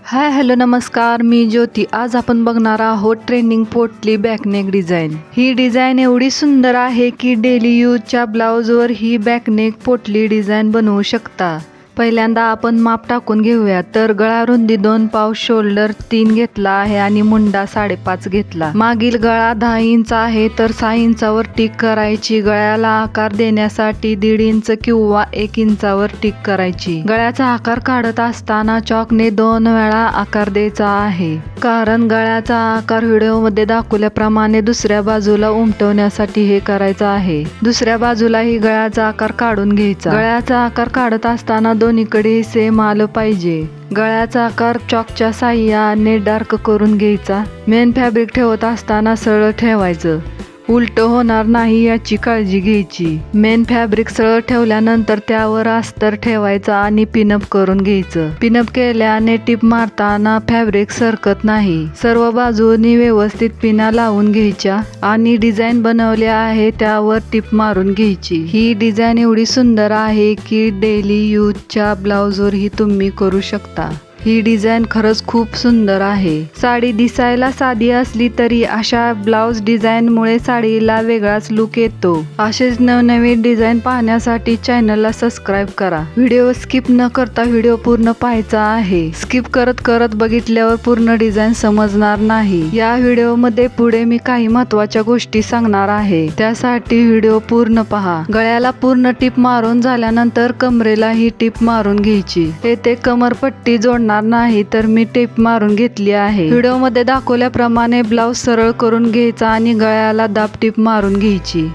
Hi hello नमस्कार, मी ज्योती. आज आपण बघणार आहोत ट्रेंडिंग पोटली बॅकनेक डिझाईन. ही डिझाईन एवढी सुंदर आहे की डेली यूजच्या ब्लाउजवर ही बॅकनेक पोटली डिझाईन बनवू शकता. पहिल्यांदा आपण माप टाकून घेऊया. तर गळा रुंदी 2 पाव, शोल्डर 3 घेतला आहे आणि मुंडा 5.5 घेतला. मागील गळा 10 इंच आहे तर 6 इंचावर टिक करायची. गळ्याला आकार देण्यासाठी 1.5 इंच किंवा 1 इंचावर टिक करायची. गळ्याचा आकार काढत असताना चॉकने 2 वेळा आकार द्यायचा आहे, कारण गळ्याचा आकार व्हिडिओमध्ये दाखवल्याप्रमाणे दुसऱ्या बाजूला उमटवण्यासाठी हे करायचं आहे. दुसऱ्या बाजूलाही गळ्याचा आकार काढून घ्यायचा. गळ्याचा आकार काढत असताना दोन्हीकडे सेम आलं पाहिजे. गळ्याचा आकार चॉकच्या साह्याने डार्क करून घ्यायचा. मेन फॅब्रिक ठेवत असताना सरळ ठेवायचं, उलट होणार नाही याची काळजी घ्यायची. मेन फॅब्रिक सरळ ठेवल्यानंतर त्यावर अस्तर ठेवायचा आणि पिनअप करून घ्यायचं. पिनअप केल्याने टिप मारताना फॅब्रिक सरकत नाही. सर्व बाजूनी व्यवस्थित पिना लावून घ्यायच्या आणि डिझाईन बनवले आहे त्यावर टिप मारून घ्यायची. ही डिझाईन एवढी सुंदर आहे की डेली यूजच्या ब्लाउजवरही तुम्ही करू शकता. ही डिझाईन खरंच खूप सुंदर आहे. साडी दिसायला साधी असली तरी अशा ब्लाउज डिझाईनमुळे साडीला वेगळाच लुक येतो. असेच नवनवीन डिझाईन पाहण्यासाठी चॅनलला सबस्क्राईब करा. व्हिडिओ स्किप न करता व्हिडिओ पूर्ण पाहायचा आहे. स्किप करत करत बघितल्यावर पूर्ण डिझाईन समजणार नाही. या व्हिडिओमध्ये पुढे मी काही महत्त्वाच्या गोष्टी सांगणार आहे, त्यासाठी व्हिडिओ पूर्ण पहा. गळ्याला पूर्ण टिप मारून झाल्यानंतर कमरेला ही टिप मारून घ्यायची. येथे कमरपट्टी जोडणार नाही तर मी टिप मारून घेतली आहे. व्हिडिओमध्ये दाखवल्याप्रमाणे ब्लाउज सरळ करून घ्यायचा आणि गळ्याला दाब टिप मारून घ्यायची.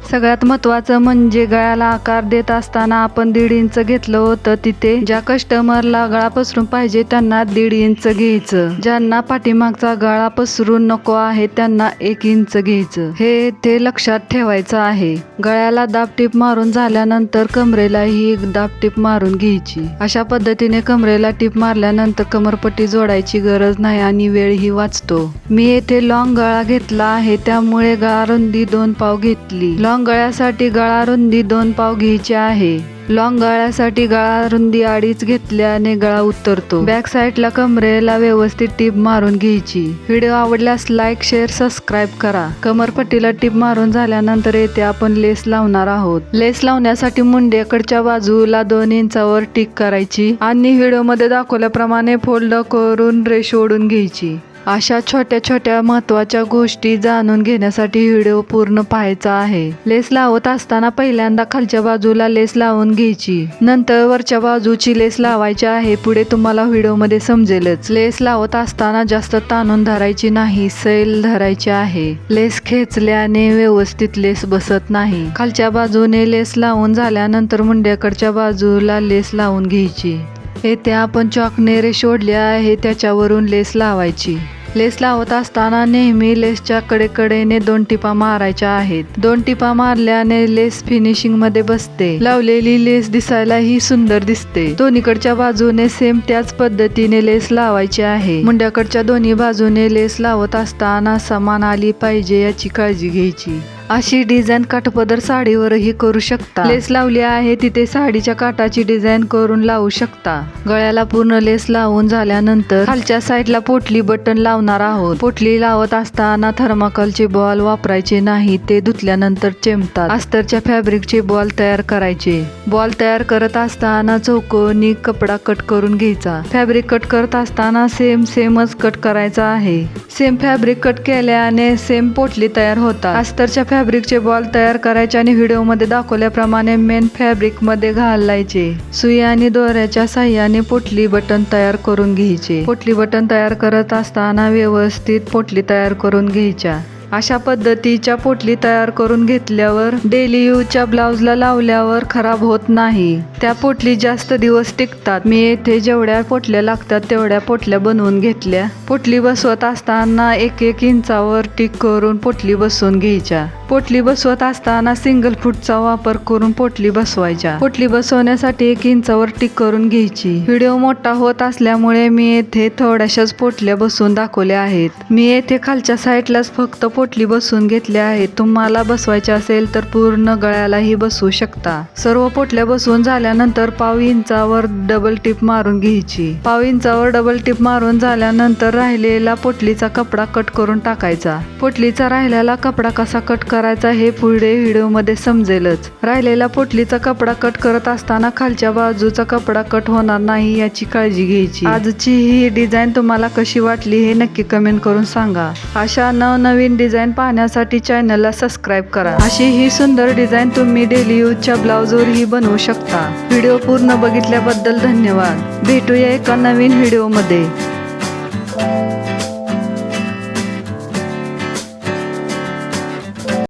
सगळ्यात महत्त्वाचं म्हणजे गळ्याला आकार देत असताना आपण 1.5 इंच घेतलं होतं, तिथे ज्या कस्टमरला गळा पसरून पाहिजे त्यांना 1.5 इंच घ्यायचं. ज्यांना पाठीमागचा गळा पसरून नको आहे त्यांना 1 इंच घ्यायचं. हे ते लक्षात ठेवायचं आहे. गळ्याला दाब टिप मारून झाल्यानंतर कमरेलाही दाब टिप मारून घ्यायची. अशा पद्धतीने कमरेला टिप मारल्यानंतर कमरपट्टी जोडायची गरज नाही आणि वेळही वाचतो. मी येथे लॉंग गळा घेतला आहे त्यामुळे गळा रुंदी 2 पाव घेतली. लॉंग गळ्यासाठी गळा रुंदी 2 पाव घ्यायची आहे. लॉंग गळ्यासाठी गळा रुंदी 2.5 घेतल्याने गळा उतरतो. बॅक साईडला कमरेला व्यवस्थित टिप मारून घ्यायची. व्हिडिओ आवडल्यास लाईक, शेअर, सबस्क्राईब करा. कमरपट्टीला टिप मारून झाल्यानंतर येथे आपण लेस लावणार आहोत. लेस लावण्यासाठी मुंड्याकडच्या बाजूला 2 इंचावर टिक करायची आणि व्हिडिओमध्ये दाखवल्याप्रमाणे फोल्ड करून रेष ओढून घ्यायची. अशा छोट्या छोट्या महत्त्वाच्या गोष्टी जाणून घेण्यासाठी व्हिडिओ पूर्ण पाहायचा आहे. लेस लावत असताना पहिल्यांदा खालच्या बाजूला लेस लावून घ्यायची, नंतर वरच्या बाजूची लेस लावायची आहे. पुढे तुम्हाला व्हिडिओमध्ये समजेलच. लेस लावत असताना जास्त ताणून धरायची नाही, सैल धरायची आहे. लेस खेचल्याने व्यवस्थित लेस बसत नाही. खालच्या बाजूने लेस लावून झाल्यानंतर मुंड्याकडच्या बाजूला लेस लावून घ्यायची. येथे आपण चॉकने रेष ओढली आहे त्याच्यावरून लेस लावायची. लेस लावत असताना नेहमी लेसच्या कडेकडेने 2 टिपा मारायच्या आहेत. 2 टिपा मारल्याने लेस फिनिशिंग मध्ये बसते. लावलेली लेस दिसायलाही सुंदर दिसते. दोन्हीकडच्या बाजूने सेम त्याच पद्धतीने लेस लावायची आहे. मुंड्याकडच्या दोन्ही बाजूने लेस लावत असताना समान आली पाहिजे याची काळजी घ्यायची. अशी डिझाईन काठपदर साडीवरही करू शकता. लेस लावली आहे तिथे साडीच्या काठाची डिझाईन करून लावू शकता. गळ्याला पूर्ण लेस लावून झाल्यानंतर खालच्या साईडला पोटली बटन लावणार आहोत. पोटली लावत असताना थर्माकोलचे बॉल वापरायचे नाही, ते धुतल्यानंतर चेंबतात. अस्तरच्या फॅब्रिकचे बॉल तयार करायचे. बॉल तयार करत असताना चौकोनी कपडा कट करून घ्यायचा. फॅब्रिक कट करत असताना सेमच कट करायचा आहे. सेम फॅब्रिक कट केल्याने सेम पोटली तयार होतात. अस्तरच्या फॅब्रिकचे बॉल तयार करायचे आणि व्हिडिओमध्ये दाखवल्याप्रमाणे मेन फॅब्रिक मध्ये घालायचे. सुई आणि दोऱ्याच्या साह्याने पोटली बटन तयार करून घ्यायचे. पोटली बटन तयार करत असताना व्यवस्थित पोटली तयार करून घ्यायच्या. अशा पद्धतीच्या पोटली तयार करून घेतल्यावर डेली यूजच्या ब्लाउजला लावल्यावर खराब होत नाही. त्या पोटली जास्त दिवस टिकतात. मी येथे जेवढ्या पोटल्या लागतात तेवढ्या पोटल्या बनवून घेतल्या. पोटली बसवत असताना 1 इंचावर टिक करून पोटली बसवून घ्यायच्या. पोटली बसवत असताना सिंगल फूटचा वापर करून पोटली बसवायच्या. पोटली बसवण्यासाठी 1 इंचावर टिक करून घ्यायची. व्हिडिओ मोठा होत असल्यामुळे मी येथे थोड्याशाच पोटल्या बसवून दाखवल्या आहेत. मी येथे खालच्या साईडलाच फक्त पोटली बसवून घेतल्या आहेत. तुम्हाला बसवायचे असेल तर पूर्ण गळ्यालाही बसवू शकता. सर्व पोटल्या बसवून झाल्यानंतर पाव इंचावर डबल टिप मारून घ्यायची. पाव इंचावर डबल टिप मारून झाल्यानंतर राहिलेला पोटलीचा कपडा कट करून टाकायचा. पोटलीचा राहिलेला कपडा कसा कट करायचा हे पुढे व्हिडिओमध्ये समजेलच. राहिलेला पोटलीचा कपडा कट करत असताना खालच्या बाजूचा कपडा कट होणार नाही याची काळजी घ्यायची. आजची ही डिझाईन तुम्हाला कशी वाटली हे नक्की कमेंट करून सांगा. अशा नवनवीन डिझाईन पाहण्यासाठी चॅनलला सबस्क्राईब करा. अशी ही सुंदर डिझाईन तुम्ही डेली यूजच्या ब्लाउजवरही बनवू शकता. व्हिडिओ पूर्ण बघितल्याबद्दल धन्यवाद. भेटूया एका नवीन व्हिडिओमध्ये.